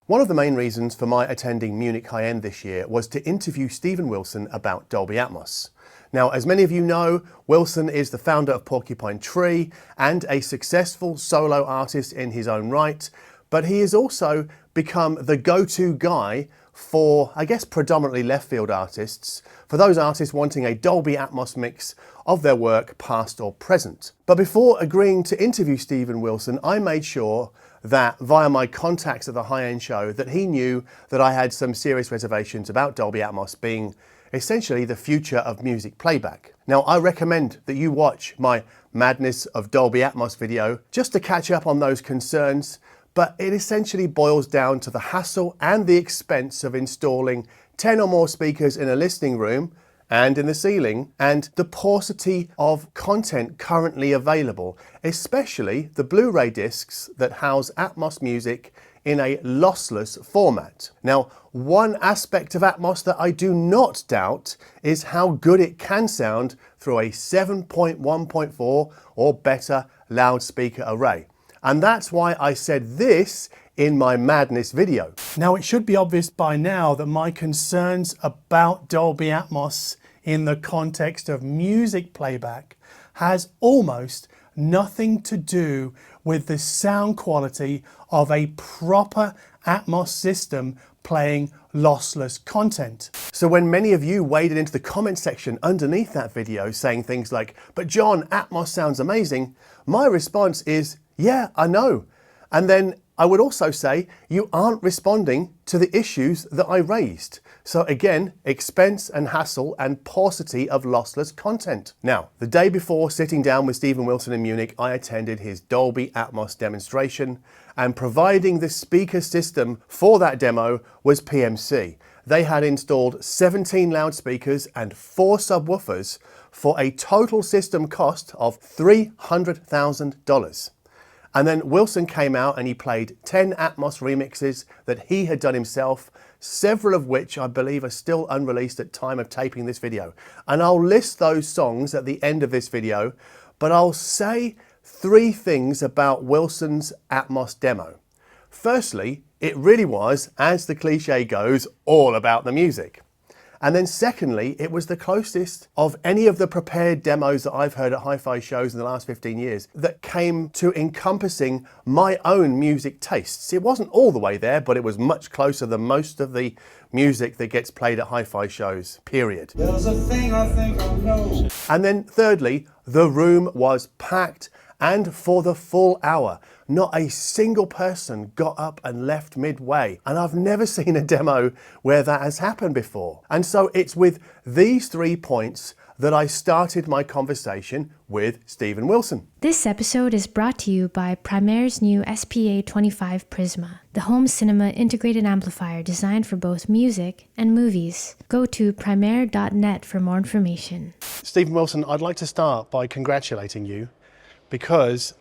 One of the main reasons for my attending Munich High End this year was to interview Stephen Wilson about Dolby Atmos. Now, as many of you know, Wilson is the founder of Porcupine Tree and a successful solo artist in his own right, but he has also become the go-to guy for, I guess, predominantly left field artists, for those artists wanting a Dolby Atmos mix of their work, past or present. But before agreeing to interview Stephen Wilson, I made sure that via my contacts at the high-end show that he knew that I had some serious reservations about Dolby Atmos being essentially the future of music playback. Now, I recommend that you watch my Madness of Dolby Atmos video just to catch up on those concerns, but it essentially boils down to the hassle and the expense of installing 10 or more speakers in a listening room and in the ceiling, and the paucity of content currently available, especially the Blu-ray discs that house Atmos music in a lossless format. Now, one aspect of Atmos that I do not doubt is how good it can sound through a 7.1.4 or better loudspeaker array. And that's why I said this in my Madness video. Now, it should be obvious by now that my concerns about Dolby Atmos in the context of music playback has almost nothing to do with the sound quality of a proper Atmos system playing lossless content. So when many of you waded into the comment section underneath that video saying things like, "But John, Atmos sounds amazing," my response is, yeah, I know. And then I would also say you aren't responding to the issues that I raised. So again, expense and hassle and paucity of lossless content. Now, the day before sitting down with Stephen Wilson in Munich, I attended his Dolby Atmos demonstration, and providing the speaker system for that demo was PMC. They had installed 17 loudspeakers and 4 subwoofers for a total system cost of $300,000. And then Wilson came out and he played 10 Atmos remixes that he had done himself, several of which I believe are still unreleased at time of taping this video. And I'll list those songs at the end of this video, but I'll say 3 things about Wilson's Atmos demo. Firstly, it really was, as the cliche goes, all about the music. And then secondly, it was the closest of any of the prepared demos that I've heard at hi-fi shows in the last 15 years that came to encompassing my own music tastes. It wasn't all the way there, but it was much closer than most of the music that gets played at hi-fi shows, period. There's a thing I think I know. And then thirdly, the room was packed, and for the full hour. Not a single person got up and left midway. And I've never seen a demo where that has happened before. And so it's with these 3 points that I started my conversation with Stephen Wilson. This episode is brought to you by Primaire's new SPA25 Prisma, the home cinema integrated amplifier designed for both music and movies. Go to primaire.net for more information. Stephen Wilson, I'd like to start by congratulating you, because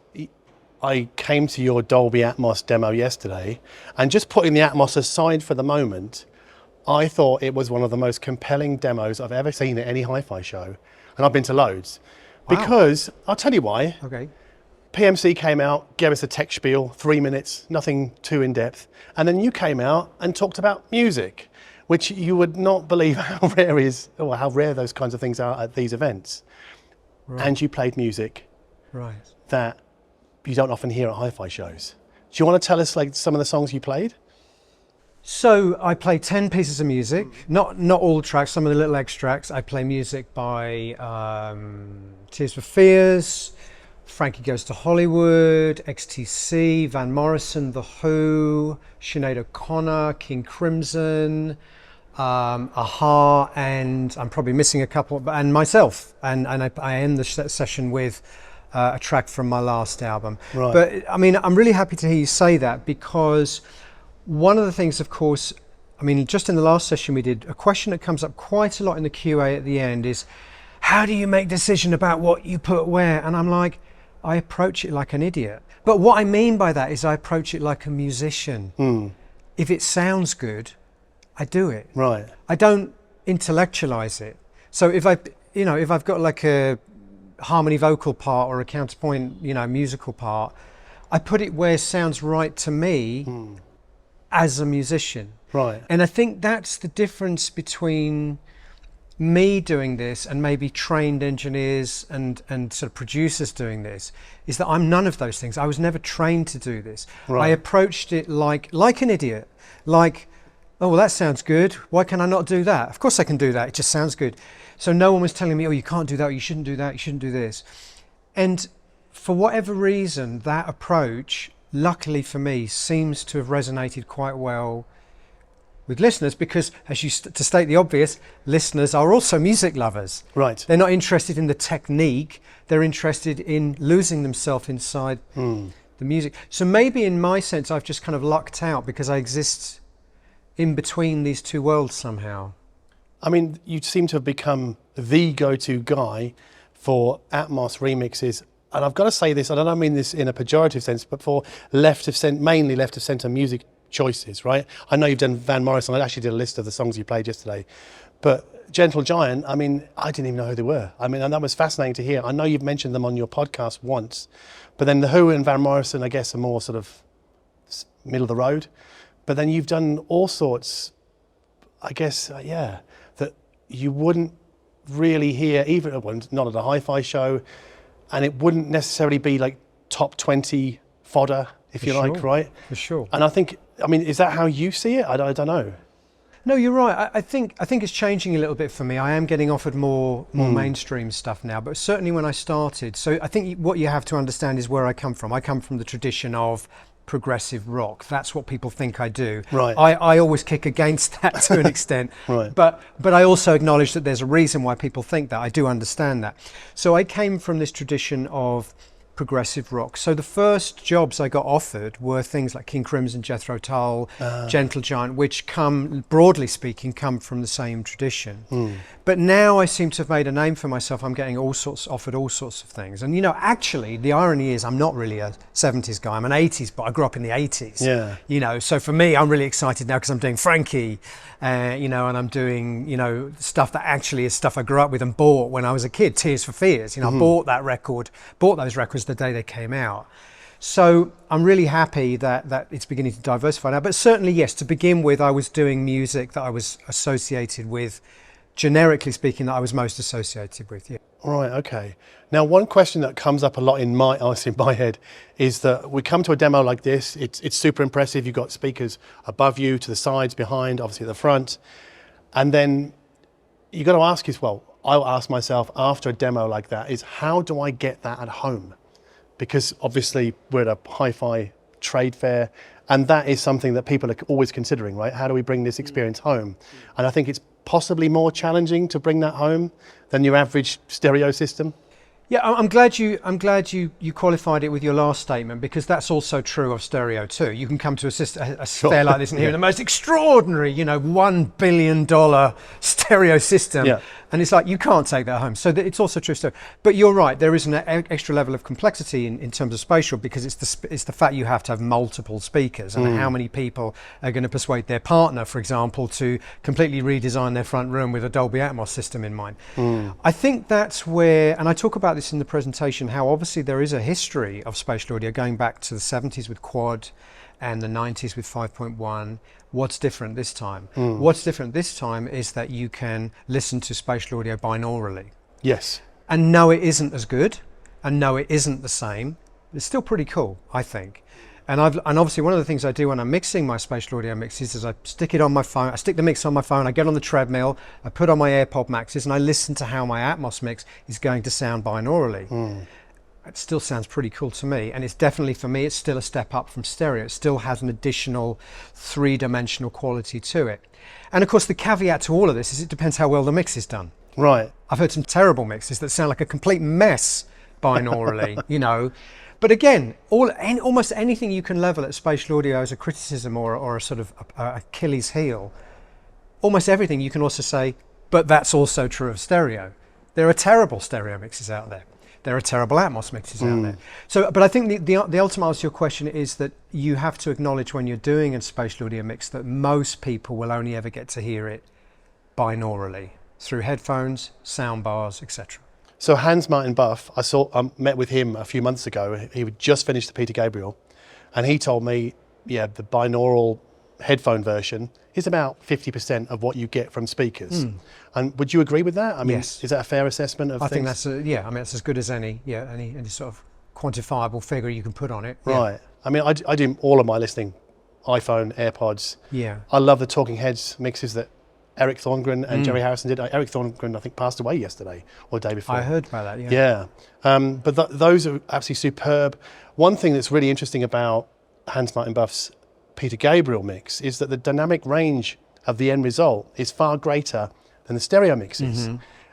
I came to your Dolby Atmos demo yesterday, and just putting the Atmos aside for the moment, I thought it was one of the most compelling demos I've ever seen at any hi-fi show. And I've been to loads. Wow. Because, I'll tell you why. Okay. PMC came out, gave us a tech spiel, 3 minutes, nothing too in-depth. And then you came out and talked about music, which you would not believe how rare those kinds of things are at these events. Right. And you played music. Right. That you don't often hear at hi-fi shows. Do you want to tell us like some of the songs you played? So I play 10 pieces of music, not all tracks, some of the little extracts. I play music by Tears for Fears, Frankie Goes to Hollywood, XTC, Van Morrison, The Who, Sinead O'Connor, King Crimson, Aha, and I'm probably missing a couple, and myself. And I end the session with a track from my last album. Right. But I mean, I'm really happy to hear you say that, because one of the things, of course, I mean, just in the last session we did, a question that comes up quite a lot in the QA at the end is, how do you make decision about what you put where? And I'm like, I approach it like an idiot. But what I mean by that is I approach it like a musician. If it sounds good, I do it. Right. I don't intellectualize it. So if I've got like a harmony vocal part or a counterpoint, musical part, I put it where it sounds right to me, as a musician. Right. And I think that's the difference between me doing this and maybe trained engineers and sort of producers doing this, is that I'm none of those things. I was never trained to do this. Right. I approached it like an idiot, like, oh, well, that sounds good. Why can I not do that? Of course I can do that. It just sounds good. So no one was telling me, oh, you can't do that, or you shouldn't do that, you shouldn't do this. And for whatever reason, that approach, luckily for me, seems to have resonated quite well with listeners, because, as you to state the obvious, listeners are also music lovers. Right. They're not interested in the technique, they're interested in losing themselves inside the music. So maybe in my sense, I've just kind of lucked out because I exist in between these two worlds somehow. I mean, you seem to have become the go-to guy for Atmos remixes. And I've got to say this, and I don't mean this in a pejorative sense, but for mainly left of centre music choices, right? I know you've done Van Morrison. I actually did a list of the songs you played yesterday. But Gentle Giant, I mean, I didn't even know who they were. I mean, and that was fascinating to hear. I know you've mentioned them on your podcast once, but then The Who and Van Morrison, I guess, are more sort of middle of the road. But then you've done all sorts, I guess, that you wouldn't really hear, even not at a hi-fi show, and it wouldn't necessarily be like top 20 fodder, if you like, right? For sure. And I mean, is that how you see it? I don't know. No, you're right. I think it's changing a little bit for me. I am getting offered more mainstream stuff now, but certainly when I started. So I think what you have to understand is where I come from. I come from the tradition of progressive rock. That's what people think I do. Right. I always kick against that to an extent. Right. But I also acknowledge that there's a reason why people think that. I do understand that. So I came from this tradition of progressive rock. So the first jobs I got offered were things like King Crimson, Jethro Tull, Gentle Giant, which broadly speaking, come from the same tradition. But now I seem to have made a name for myself. I'm getting offered all sorts of things. And actually the irony is I'm not really a 70s guy. I'm an 80s, but I grew up in the 80s. Yeah. So for me, I'm really excited now because I'm doing Frankie, and I'm doing, stuff that actually is stuff I grew up with and bought when I was a kid, Tears for Fears. I bought those records the day they came out. So I'm really happy that it's beginning to diversify now. But certainly, yes, to begin with, I was doing music that I was associated with, generically speaking, that I was most associated with. Yeah. Right, okay. Now, one question that comes up a lot in my head is that we come to a demo like this, it's super impressive. You've got speakers above you, to the sides, behind, obviously at the front. And then you got to ask I'll ask myself after a demo like that is, how do I get that at home? Because obviously we're at a hi-fi trade fair, and that is something that people are always considering, right? How do we bring this experience home? And I think it's possibly more challenging to bring that home than your average stereo system. Yeah, I'm glad you qualified it with your last statement, because that's also true of stereo too. You can come to a fair like this and hear the most extraordinary, $1 billion stereo system, and it's like you can't take that home. So it's also true stereo. But you're right, there is an extra level of complexity in terms of spatial, because it's the fact you have to have multiple speakers, and how many people are going to persuade their partner, for example, to completely redesign their front room with a Dolby Atmos system in mind. I think that's where, and I talk about this in the presentation, how obviously there is a history of spatial audio going back to the 70s with quad and the 90s with 5.1. What's different this time? What's different this time is that you can listen to spatial audio binaurally. Yes. And no, it isn't as good, and no, it isn't the same. It's still pretty cool, I think. And obviously one of the things I do when I'm mixing my spatial audio mixes is I stick it on my phone, I stick the mix on my phone, I get on the treadmill, I put on my AirPod Maxes, and I listen to how my Atmos mix is going to sound binaurally. It still sounds pretty cool to me, and it's definitely, for me, it's still a step up from stereo. It still has an additional three-dimensional quality to it. And of course the caveat to all of this is it depends how well the mix is done. Right. I've heard some terrible mixes that sound like a complete mess binaurally, But again, almost anything you can level at spatial audio as a criticism or a sort of Achilles heel, almost everything you can also say, but that's also true of stereo. There are terrible stereo mixes out there. There are terrible Atmos mixes out there. So, but I think the ultimate answer to your question is that you have to acknowledge when you're doing a spatial audio mix that most people will only ever get to hear it binaurally through headphones, sound bars, etc. So Hans Martin Buff, I met with him a few months ago. He had just finished the Peter Gabriel, and he told me, the binaural headphone version is about 50% of what you get from speakers. And would you agree with that? I mean, Yes. is that a fair assessment of I things? think that's I mean, it's as good as any sort of quantifiable figure you can put on it. Yeah. Right. I mean, I do all of my listening, iPhone, AirPods. Yeah. I love the Talking Heads mixes that Eric Thorngren and Jerry Harrison did. Eric Thorngren, I think, passed away yesterday or the day before. I heard about that, yeah. Yeah. But those are absolutely superb. One thing that's really interesting about Hans Martin Buff's Peter Gabriel mix is that the dynamic range of the end result is far greater than the stereo mixes.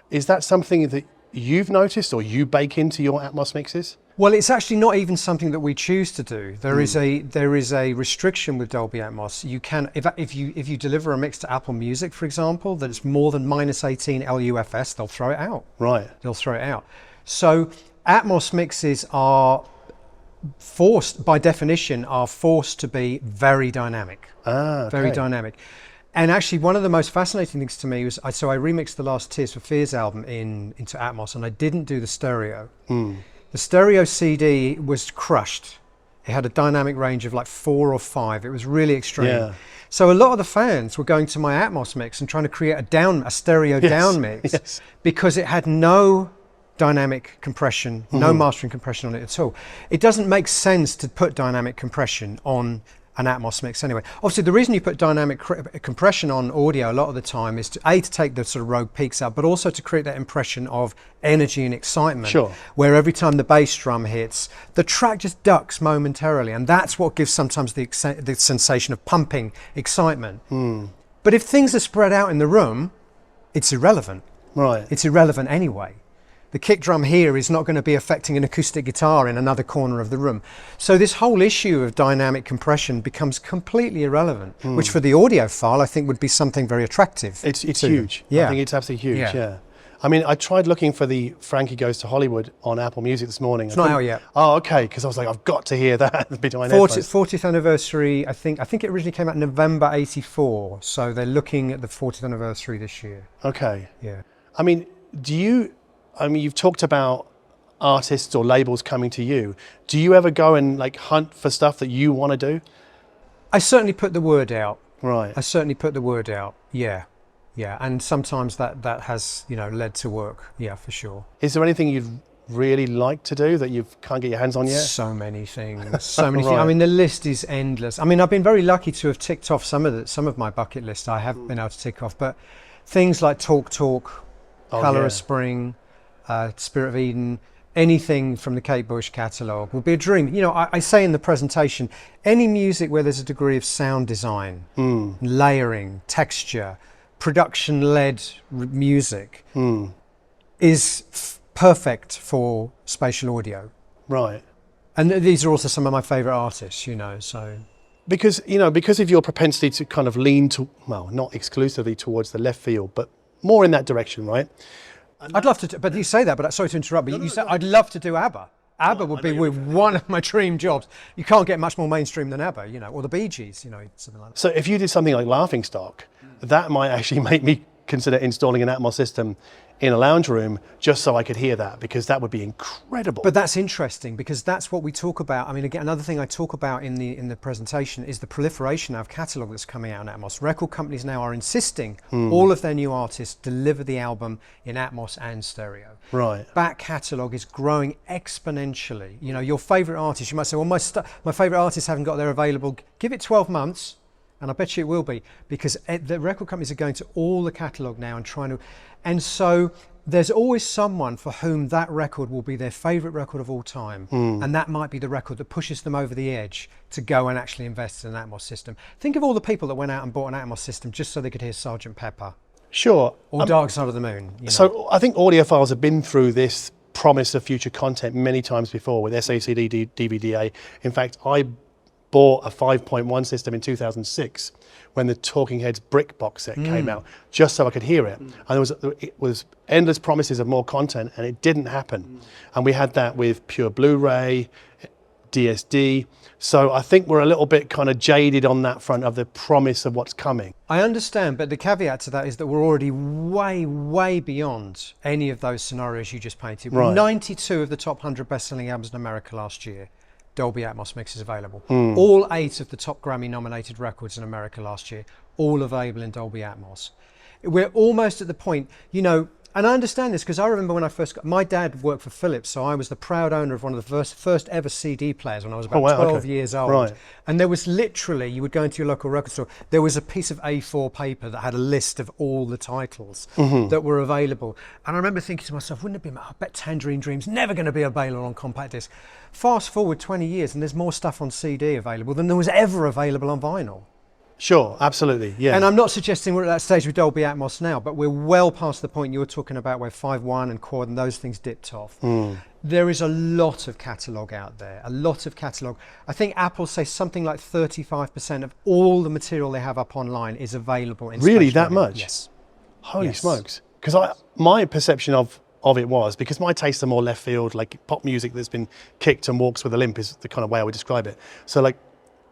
Is that something that you've noticed or you bake into your Atmos mixes? Well, it's actually not even something that we choose to do. There is a restriction with Dolby Atmos. You can, if you deliver a mix to Apple Music, for example, that it's more than -18 LUFS, they'll throw it out. Right. They'll throw it out. So Atmos mixes are forced, by definition, to be very dynamic. Very dynamic. And actually, one of the most fascinating things to me was, I remixed the last Tears for Fears album into Atmos, and I didn't do the stereo. The stereo CD was crushed. It had a dynamic range of like 4 or 5. It was really extreme. Yeah. So a lot of the fans were going to my Atmos mix and trying to create a stereo down mix because it had no dynamic compression, no mastering compression on it at all. It doesn't make sense to put dynamic compression on an Atmos mix anyway. Obviously, the reason you put dynamic compression on audio a lot of the time is to take the sort of rogue peaks out, but also to create that impression of energy and excitement. Sure. Where every time the bass drum hits, the track just ducks momentarily, and that's what gives sometimes the sensation of pumping excitement. But if things are spread out in the room, it's irrelevant. Right. It's irrelevant anyway. The kick drum here is not going to be affecting an acoustic guitar in another corner of the room. So this whole issue of dynamic compression becomes completely irrelevant, which for the audiophile I think would be something very attractive. It's huge. Yeah. I think it's absolutely huge, Yeah. yeah. I mean, I tried looking for the Frankie Goes to Hollywood on Apple Music this morning. It's not out yet. Oh, okay, because I was like, I've got to hear that behind 40th anniversary, I think it originally came out in November '84, so they're looking at the 40th anniversary this year. Okay. Yeah. I mean, you've talked about artists or labels coming to you. Do you ever go and like hunt for stuff that you want to do? I certainly put the word out. Right. I certainly put the word out. Yeah. Yeah. And sometimes that has, led to work. Yeah, for sure. Is there anything you'd really like to do that you can't get your hands on yet? So many things. So many Right. things. I mean, the list is endless. I mean, I've been very lucky to have ticked off some of my bucket list. I have been able to tick off, but things like Talk, Colour of Spring, Spirit of Eden, anything from the Kate Bush catalogue would be a dream. I say in the presentation, any music where there's a degree of sound design, layering, texture, production-led music is perfect for spatial audio. Right. And these are also some of my favourite artists, so... Because of your propensity to kind of lean to, well, not exclusively towards the left field, but more in that direction, right? I'd love to, but you say that, but sorry to interrupt, but you said I'd love to do ABBA. ABBA would be one of my dream jobs. You can't get much more mainstream than ABBA, or the Bee Gees, something like that. So if you did something like Laughingstock, that might actually make me consider installing an Atmos system in a lounge room just so I could hear that, because that would be incredible. But that's interesting, because that's what we talk about. I mean, again, another thing I talk about in the presentation is the proliferation of catalogue that's coming out in Atmos. Record companies now are insisting all of their new artists deliver the album in Atmos and stereo. Right. Back catalogue is growing exponentially. Your favourite artist, you might say, well, my favourite artists haven't got their available. Give it 12 months, and I bet you it will be, because the record companies are going to all the catalogue now and trying to... And so there's always someone for whom that record will be their favourite record of all time. And that might be the record that pushes them over the edge to go and actually invest in an Atmos system. Think of all the people that went out and bought an Atmos system just so they could hear Sgt. Pepper. Sure. Or Dark Side of the Moon. So I think audiophiles have been through this promise of future content many times before with SACD, DVDA. In fact, I bought a 5.1 system in 2006 when the Talking Heads Brick box set came out, just so I could hear it. And it was endless promises of more content, and it didn't happen. And we had that with pure Blu-ray, DSD. So I think we're a little bit kind of jaded on that front of the promise of what's coming. I understand, but the caveat to that is that we're already way, way beyond any of those scenarios you just painted. Right. 92 of the top 100 best-selling albums in America last year. Dolby Atmos mixes available. All 8 of the top Grammy-nominated records in America last year, all available in Dolby Atmos. We're almost at the point, you know, and I understand this because I remember when I first got, my dad worked for Philips, so I was the proud owner of one of the first ever CD players when I was about 12 years old. Right. And there was literally, you would go into your local record store, there was a piece of A4 paper that had a list of all the titles that were available. And I remember thinking to myself, wouldn't it be, I bet Tangerine Dream's never going to be available on compact disc. Fast forward 20 years and there's more stuff on CD available than there was ever available on vinyl. Sure, absolutely, yeah. And I'm not suggesting we're at that stage with Dolby Atmos now, but we're well past the point you were talking about where 5.1 and quad and those things dipped off. There is a lot of catalogue out there, a lot of catalogue. I think Apple say something like 35% of all the material they have up online is available in Really, spatial that audio. much? Yes. Holy smokes. Because my perception of it was, because my tastes are more left field, like pop music that's been kicked and walks with a limp is the kind of way I would describe it. So like,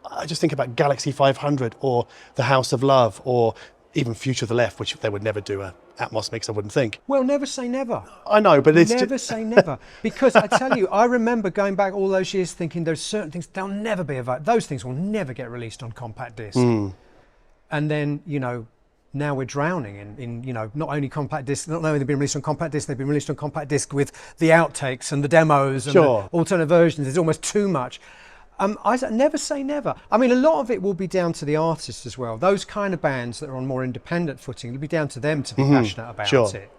I just think about Galaxy 500 or The House of Love or even Future of the Left, which they would never do a Atmos mix, I wouldn't think. Well, never say never. I know, but it's never say never. Because I tell you, I remember going back all those years thinking there's certain things, they'll never be available. Those things will never get released on compact disc. And then, you know, now we're drowning in, you know, not only compact disc, not only they've been released on compact disc, they've been released on compact disc with the outtakes and the demos and the alternate versions. There's almost too much. I never say never. I mean, a lot of it will be down to the artist as well. Those kind of bands that are on more independent footing, it'll be down to them to be passionate about it.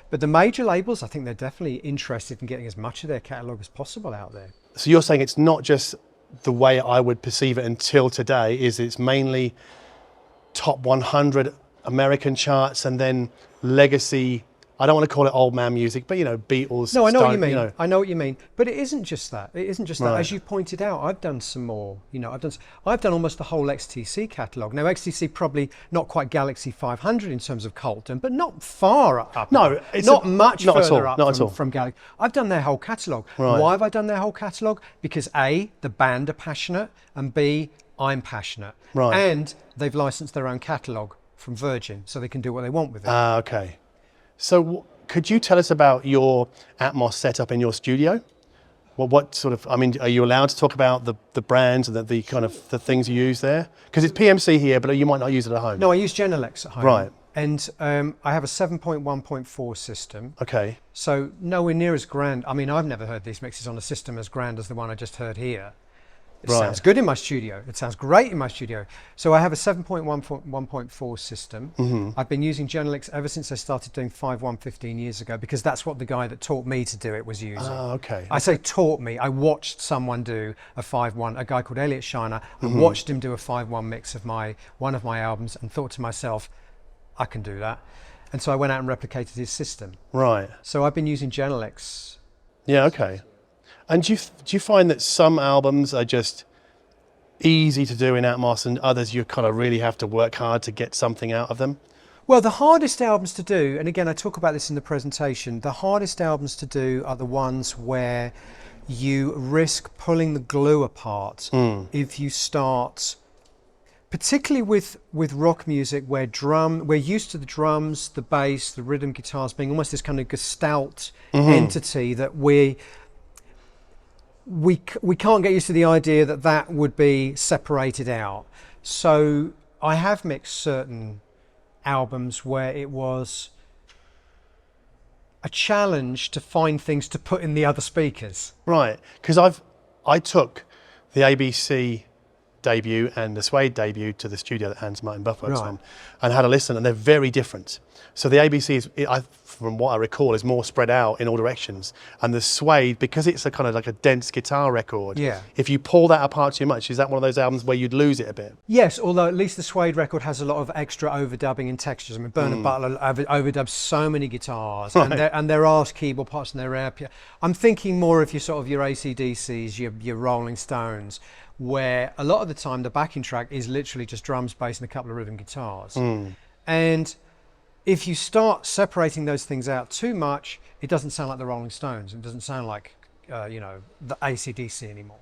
But the major labels, I think they're definitely interested in getting as much of their catalogue as possible out there. So you're saying it's not just the way I would perceive it until today, is it's mainly top 100 American charts and then legacy, I don't want to call it old man music, but you know, Beatles. No, I know what you mean. You know. I know what you mean. But it isn't just that. It isn't just that. Right. As you pointed out, I've done some more. You know, I've done almost the whole XTC catalogue. Now, XTC probably not quite Galaxy 500 in terms of Colton, but not far up. No, it's not much not further at all, up from Galaxy. I've done their whole catalogue. Right. Why have I done their whole catalogue? Because A, the band are passionate, and B, I'm passionate. Right. And they've licensed their own catalogue from Virgin, so they can do what they want with it. Okay. So could you tell us about your Atmos setup in your studio? Well, what sort of, I mean, are you allowed to talk about the brands and the kind of the things you use there? Because it's PMC here, but you might not use it at home. No, I use Genelex at home. Right. And I have a 7.1.4 system. Okay. So nowhere near as grand. I mean, I've never heard these mixes on a system as grand as the one I just heard here. It sounds good in my studio. It sounds great in my studio. So I have a 7.1.4 system. I've been using Genelex ever since I started doing 5.1 15 years ago, because that's what the guy that taught me to do it was using. Okay. I say taught me. I watched someone do a 5.1, a guy called Elliot Shiner. I watched him do a 5.1 mix of one of my albums and thought to myself, I can do that. And so I went out and replicated his system. Right. So I've been using Genelex. Yeah, okay. And do you find that some albums are just easy to do in Atmos and others you kind of really have to work hard to get something out of them? Well, the hardest albums to do, and again I talk about this in the presentation, the hardest albums to do are the ones where you risk pulling the glue apart if you start, particularly with rock music where we're used to the drums, the bass, the rhythm guitars being almost this kind of gestalt entity that we can't get used to the idea that would be separated out. So I have mixed certain albums where it was a challenge to find things to put in the other speakers. Right, because I took the ABC debut and the Suede debut to the studio that Hans Martin Buff works on and had a listen, and they're very different. So the ABC is, from what I recall, is more spread out in all directions, and the Suede, because it's a kind of like a dense guitar record, if you pull that apart too much, is that one of those albums where you'd lose it a bit? Yes, although at least the Suede record has a lot of extra overdubbing and textures. I mean, Bernard Butler overdubs so many guitars, and there are keyboard parts and there are piano. I'm thinking more of your AC/DCs, your Rolling Stones, where a lot of the time the backing track is literally just drums, bass, and a couple of rhythm guitars. And if you start separating those things out too much, it doesn't sound like the Rolling Stones. It doesn't sound like, the AC/DC anymore.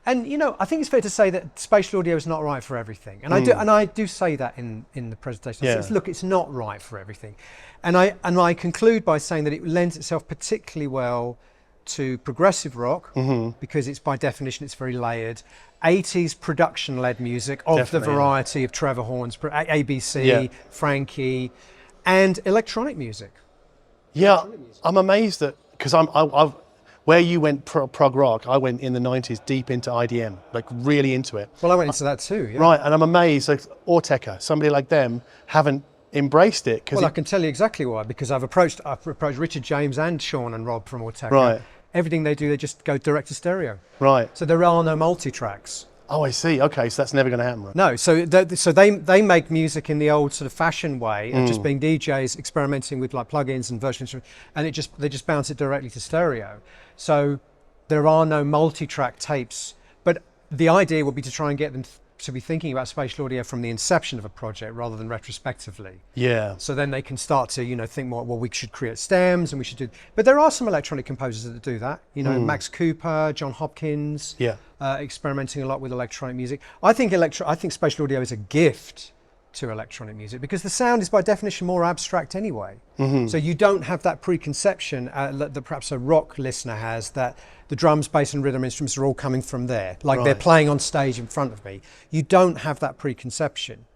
And I think it's fair to say that spatial audio is not right for everything. And I do say that in the presentation. I say, look, it's not right for everything. And I conclude by saying that it lends itself particularly well to progressive rock, because it's by definition, it's very layered. 80s production-led music of the variety of Trevor Horn's, ABC, Frankie, and electronic music. Yeah, I'm amazed that, because where you went prog rock, I went in the 90s deep into IDM, like really into it. Well, I went into that too. Yeah. Right, and I'm amazed, like Ortega, somebody like them, haven't embraced it. Well, I can tell you exactly why, because I've approached Richard James and Sean and Rob from Ortega. Right. Everything they do, they just go direct to stereo. Right. So there are no multi-tracks. Oh, I see. Okay, so that's never going to happen, right? No, so they make music in the old sort of fashioned way of just being DJs experimenting with like plugins and virtual instruments, and they just bounce it directly to stereo. So there are no multi-track tapes, but the idea would be to try and get them to be thinking about spatial audio from the inception of a project rather than retrospectively. Yeah. So then they can start to, you know, think more, well, we should create stems and we should do, but there are some electronic composers that do that, you know, Max Cooper, John Hopkins, experimenting a lot with electronic music. I think spatial audio is a gift to electronic music because the sound is by definition more abstract anyway. So you don't have that preconception that perhaps a rock listener has, that the drums, bass and rhythm instruments are all coming from there, like they're playing on stage in front of me. You don't have that preconception.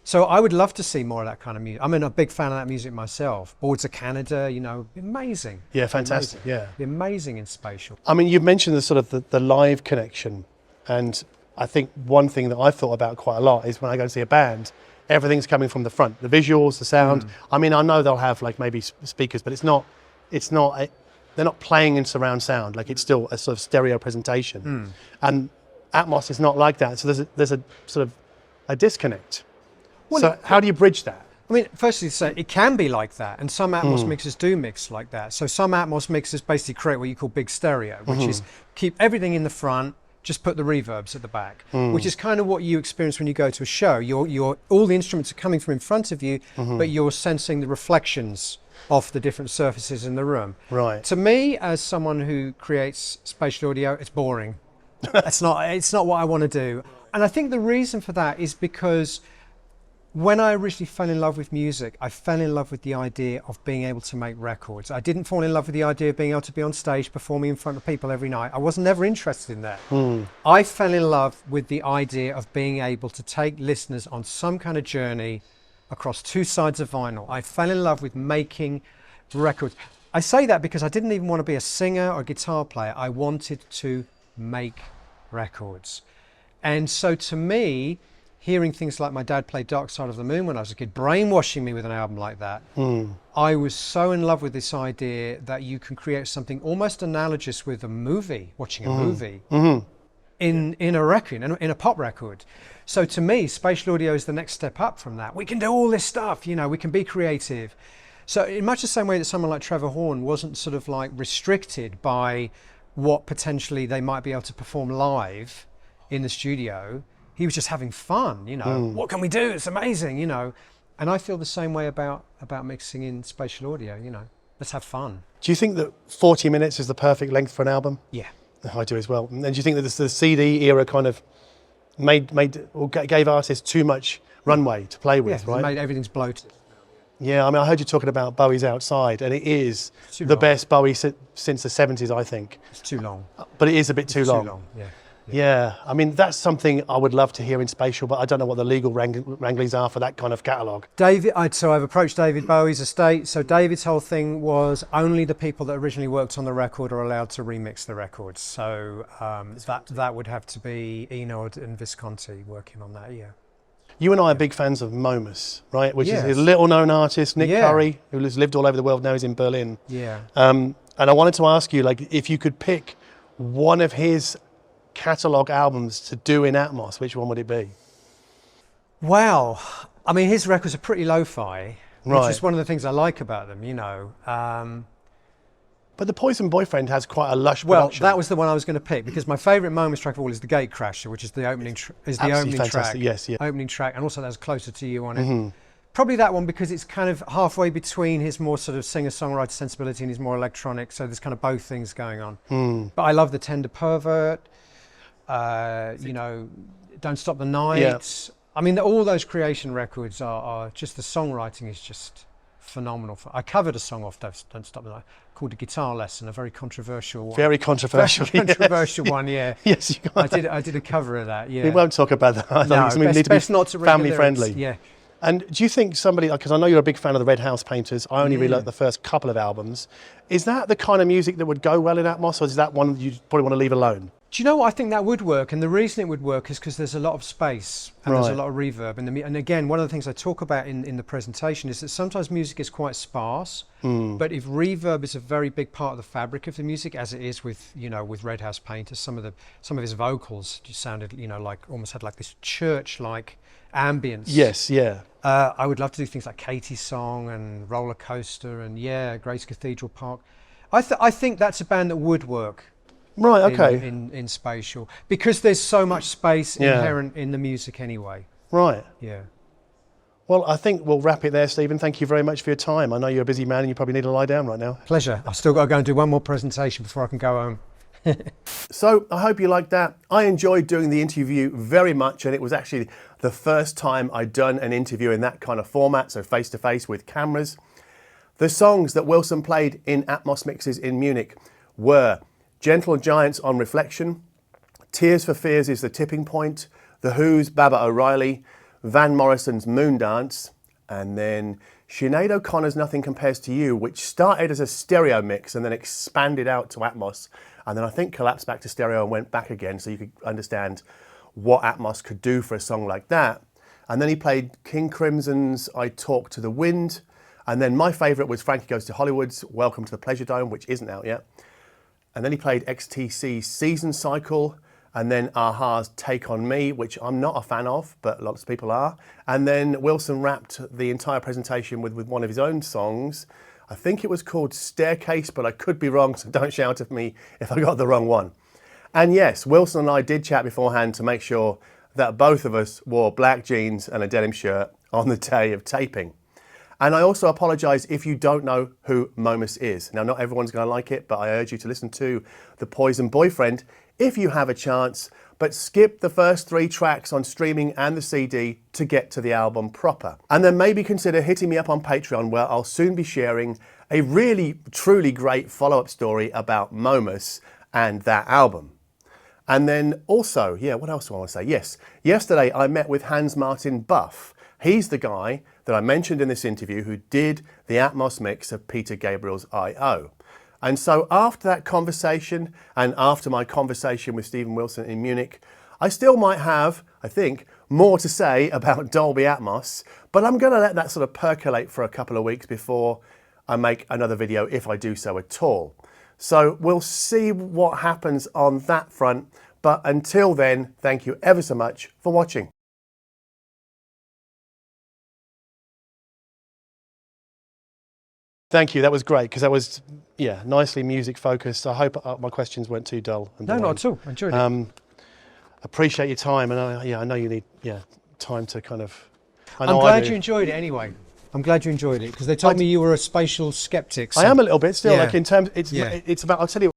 So I would love to see more of that kind of music. I'm a big fan of that music myself. Boards of Canada, you know, amazing. Yeah, fantastic, yeah. Amazing in spatial. I mean, you've mentioned the sort of the live connection, and I think one thing that I've thought about quite a lot is when I go to see a band, everything's coming from the front, the visuals, the sound. I mean, I know they'll have like maybe speakers, but they're not playing in surround sound. Like it's still a sort of stereo presentation. And Atmos is not like that. So there's a sort of a disconnect. Well, so how do you bridge that? I mean, firstly to say, it can be like that, and some Atmos mixers do mix like that. So some Atmos mixers basically create what you call big stereo, which is keep everything in the front, just put the reverbs at the back, which is kind of what you experience when you go to a show. All the instruments are coming from in front of you, but you're sensing the reflections off the different surfaces in the room. Right. To me, as someone who creates spatial audio, it's boring. It's not what I want to do. And I think the reason for that is because when I originally fell in love with music, I fell in love with the idea of being able to make records. I didn't fall in love with the idea of being able to be on stage performing in front of people every night. I was never interested in that. I fell in love with the idea of being able to take listeners on some kind of journey across two sides of vinyl. I fell in love with making records. I say that because I didn't even want to be a singer or a guitar player. I wanted to make records. And so to me, hearing things like my dad play Dark Side of the Moon when I was a kid, brainwashing me with an album like that, I was so in love with this idea that you can create something almost analogous with a movie, watching a movie, in a record, in a pop record. So to me, spatial audio is the next step up from that. We can do all this stuff, you know, we can be creative. So in much the same way that someone like Trevor Horn wasn't sort of like restricted by what potentially they might be able to perform live in the studio, he was just having fun, you know. What can we do? It's amazing, you know. And I feel the same way about mixing in spatial audio, you know. Let's have fun. Do you think that 40 minutes is the perfect length for an album? Yeah. I do as well. And do you think that the CD era kind of gave artists too much runway to play with, right? Made everything's bloated. Yeah, I mean, I heard you talking about Bowie's Outside, and it is the best Bowie since the 70s, I think. It's too long. But it is a bit too long. Too long, yeah. Yeah, I mean, that's something I would love to hear in spatial, but I don't know what the legal wranglings are for that kind of catalogue. So I've approached David Bowie's estate. So David's whole thing was only the people that originally worked on the record are allowed to remix the records. So that would have to be Enod and Visconti working on that, yeah. You and I are big fans of Momus, right? Which is a little-known artist, Nick Curry, who has lived all over the world, now he's in Berlin. Yeah. And I wanted to ask you, like, if you could pick one of his catalogue albums to do in Atmos, which one would it be? Wow. I mean, his records are pretty lo-fi, which is one of the things I like about them, you know. But the Poison Boyfriend has quite a lush well, production. that was the one I was going to pick because my favourite Momus track of all is the Gate Crasher, which is the opening track. Yes, yeah. Opening track, and also there's Closer to You on it. Probably that one because it's kind of halfway between his more sort of singer-songwriter sensibility and his more electronic, so there's kind of both things going on. But I love The Tender Pervert, you know, Don't Stop the Night. I mean, all those Creation records are just, the songwriting is just phenomenal. I covered a song off Don't Stop Me Now called "A Guitar Lesson," a very controversial one. Very controversial. Very controversial one, yeah. Yes, you got I did a cover of that, yeah. We won't talk about that. I No, think we need to best be not to read family the lyrics, friendly. yeah. And do you think somebody, because I know you're a big fan of the Red House Painters, I only really like the first couple of albums. Is that the kind of music that would go well in Atmos, or is that one you probably want to leave alone? Do you know what? I think that would work, and the reason it would work is because there's a lot of space and there's a Right. lot of reverb. And again, one of the things I talk about in the presentation is that sometimes music is quite sparse, but if reverb is a very big part of the fabric of the music, as it is with, you know, with Red House Painters, some of his vocals just sounded, you know, like almost had like this church-like ambience. Yes, yeah. I would love to do things like Katie's Song and Roller Coaster and Grace Cathedral Park. I think that's a band that would work. Right, okay. In spatial, because there's so much space inherent in the music anyway. Right. Yeah. Well, I think we'll wrap it there, Stephen. Thank you very much for your time. I know you're a busy man and you probably need to lie down right now. Pleasure. I've still got to go and do one more presentation before I can go home. So I hope you liked that. I enjoyed doing the interview very much, and it was actually the first time I'd done an interview in that kind of format, so face to face with cameras. The songs that Wilson played in Atmos mixes in Munich were Gentle Giants on Reflection, Tears for Fears is the Tipping Point, The Who's Baba O'Reilly, Van Morrison's Moondance, and then Sinead O'Connor's Nothing Compares to You, which started as a stereo mix and then expanded out to Atmos, and then I think collapsed back to stereo and went back again, so you could understand what Atmos could do for a song like that. And then he played King Crimson's I Talk to the Wind, and then my favourite was Frankie Goes to Hollywood's Welcome to the Pleasure Dome, which isn't out yet. And then he played XTC's Season Cycle, and then Aha's Take On Me, which I'm not a fan of, but lots of people are. And then Wilson wrapped the entire presentation with one of his own songs. I think it was called Staircase, but I could be wrong, so don't shout at me if I got the wrong one. And yes, Wilson and I did chat beforehand to make sure that both of us wore black jeans and a denim shirt on the day of taping. And I also apologise if you don't know who Momus is. Now, not everyone's going to like it, but I urge you to listen to The Poison Boyfriend if you have a chance, but skip the first 3 tracks on streaming and the CD to get to the album proper. And then maybe consider hitting me up on Patreon, where I'll soon be sharing a really, truly great follow-up story about Momus and that album. And then also, what else do I want to say? Yes, yesterday I met with Hans Martin Buff. He's the guy that I mentioned in this interview who did the Atmos mix of Peter Gabriel's I.O. And so after that conversation and after my conversation with Stephen Wilson in Munich, I still might have, I think, more to say about Dolby Atmos, but I'm going to let that sort of percolate for a couple of weeks before I make another video, if I do so at all. So we'll see what happens on that front, but until then, thank you ever so much for watching. Thank you, that was great, because that was, nicely music focused. I hope my questions weren't too dull. No, not at all. I enjoyed it. Appreciate your time, and I know you need time to kind of... I'm glad you enjoyed it anyway. I'm glad you enjoyed it, because they told me you were a spatial skeptic. So. I am a little bit still, Yeah. like in terms, it's about, I'll tell you,